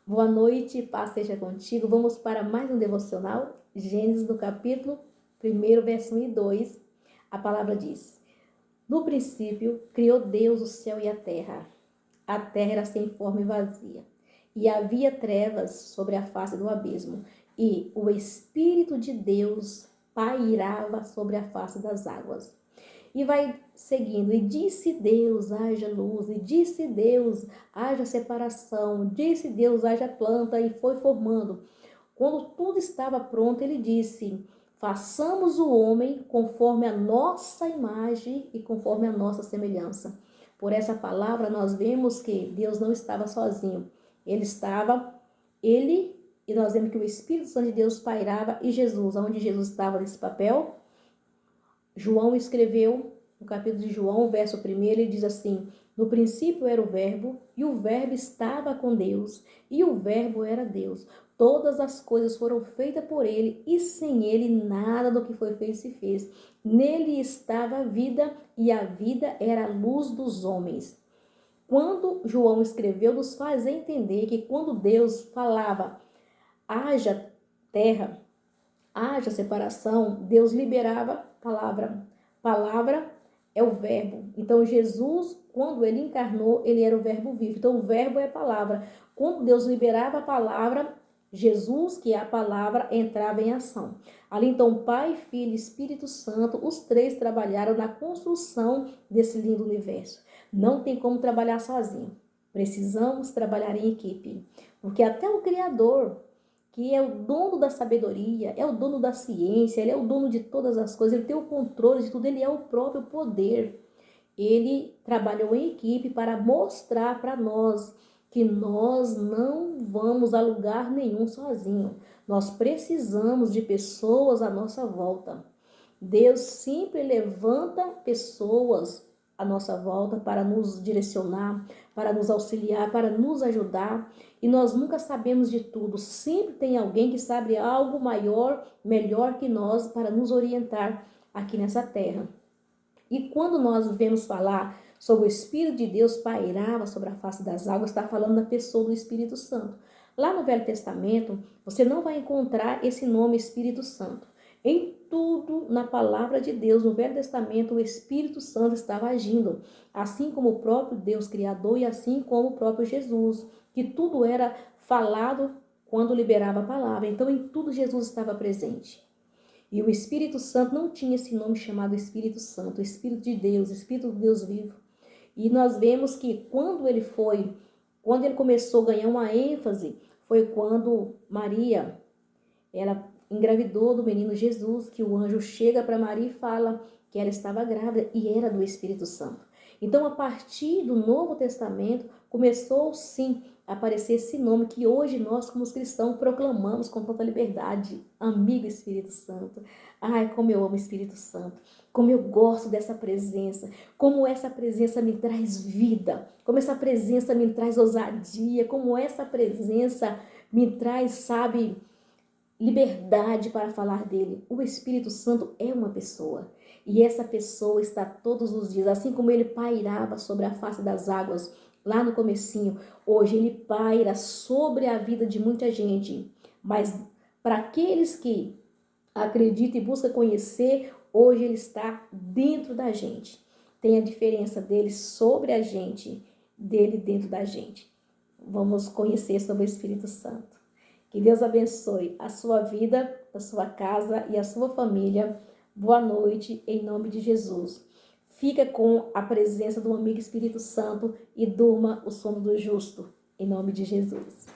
Boa noite, paz seja contigo. Vamos para mais um devocional. Gênesis, no capítulo 1, verso 1 e 2. A palavra diz: No princípio, criou Deus o céu e a terra. A terra era sem forma e vazia, e havia trevas sobre a face do abismo, e o Espírito de Deus pairava sobre a face das águas. E vai seguindo, e disse Deus, haja luz, e disse Deus, haja separação, disse Deus, haja planta, e foi formando. Quando tudo estava pronto, ele disse: façamos o homem conforme a nossa imagem e conforme a nossa semelhança. Por essa palavra, nós vemos que Deus não estava sozinho. E nós vemos que o Espírito Santo de Deus pairava, e Jesus, onde Jesus estava nesse papel, João escreveu, no capítulo de João, verso 1, ele diz assim: no princípio era o verbo, e o verbo estava com Deus, e o verbo era Deus. Todas as coisas foram feitas por ele, e sem ele nada do que foi feito se fez. Nele estava a vida, e a vida era a luz dos homens. Quando João escreveu, nos faz entender que quando Deus falava, haja terra, haja separação, Deus liberava palavra. Palavra é o verbo. Então, Jesus, quando ele encarnou, ele era o verbo vivo. Então, o verbo é a palavra. Quando Deus liberava a palavra, Jesus, que é a palavra, entrava em ação. Ali, então, Pai, Filho e Espírito Santo, os três trabalharam na construção desse lindo universo. Não tem como trabalhar sozinho. Precisamos trabalhar em equipe. Porque até o Criador, que é o dono da sabedoria, é o dono da ciência, ele é o dono de todas as coisas, ele tem o controle de tudo, ele é o próprio poder. Ele trabalhou em equipe para mostrar para nós que nós não vamos a lugar nenhum sozinho. Nós precisamos de pessoas à nossa volta. Deus sempre levanta pessoas à nossa volta para nos direcionar, para nos auxiliar, para nos ajudar. E nós nunca sabemos de tudo. Sempre tem alguém que sabe algo maior, melhor que nós para nos orientar aqui nessa terra. E quando nós vemos falar sobre o Espírito de Deus pairava sobre a face das águas, está falando da pessoa do Espírito Santo. Lá no Velho Testamento, você não vai encontrar esse nome Espírito Santo. Em tudo na palavra de Deus, no Velho Testamento, o Espírito Santo estava agindo, assim como o próprio Deus Criador e assim como o próprio Jesus, que tudo era falado quando liberava a palavra. Então, em tudo Jesus estava presente. E o Espírito Santo não tinha esse nome chamado Espírito Santo, Espírito de Deus, Espírito de Deus vivo. E nós vemos que quando ele começou a ganhar uma ênfase, foi quando Maria, ela engravidou do menino Jesus, que o anjo chega para Maria e fala que ela estava grávida e era do Espírito Santo. Então, a partir do Novo Testamento, começou sim a aparecer esse nome que hoje nós, como cristãos, proclamamos com tanta liberdade. Amigo Espírito Santo. Ai, como eu amo o Espírito Santo. Como eu gosto dessa presença. Como essa presença me traz vida. Como essa presença me traz ousadia. Como essa presença me traz, sabe, liberdade para falar dele. O Espírito Santo é uma pessoa. E essa pessoa está todos os dias, assim como ele pairava sobre a face das águas lá no comecinho, hoje ele paira sobre a vida de muita gente. Mas para aqueles que acreditam e buscam conhecer, hoje ele está dentro da gente. Tem a diferença dele sobre a gente, dele dentro da gente. Vamos conhecer sobre o Espírito Santo. Que Deus abençoe a sua vida, a sua casa e a sua família. Boa noite, em nome de Jesus. Fica com a presença do amigo Espírito Santo e durma o sono do justo, em nome de Jesus.